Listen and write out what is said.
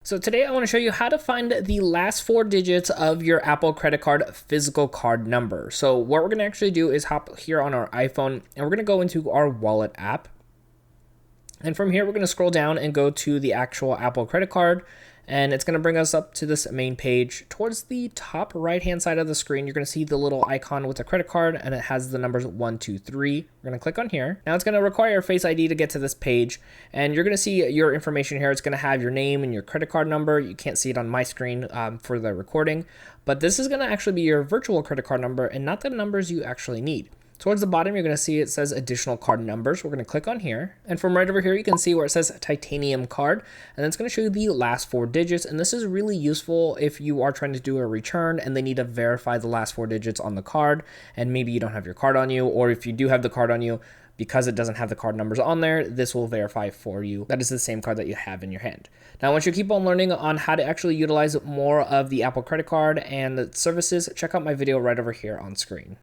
So today I want to show you how to find the last four digits of your Apple credit card physical card number. So what we're going to actually do is hop here on our iPhone and we're going to go into our wallet app. And from here, we're going to scroll down and go to the actual Apple credit card. And it's going to bring us up to this main page. Towards the top right-hand side of the screen, you're going to see the little icon with the credit card, and it has the numbers 1, 2, 3. We're going to click on here. Now it's going to require Face ID to get to this page, and you're going to see your information here. It's going to have your name and your credit card number. You can't see it on my screen for the recording, but this is going to actually be your virtual credit card number and not the numbers you actually need. Towards the bottom, you're going to see it says additional card numbers. We're going to click on here. And from right over here, you can see where it says titanium card. And it's going to show you the last four digits. And this is really useful if you are trying to do a return and they need to verify the last four digits on the card. And maybe you don't have your card on you, or if you do have the card on you, because it doesn't have the card numbers on there, this will verify for you that is the same card that you have in your hand. Now, once you keep on learning on how to actually utilize more of the Apple credit card and the services, check out my video right over here on screen.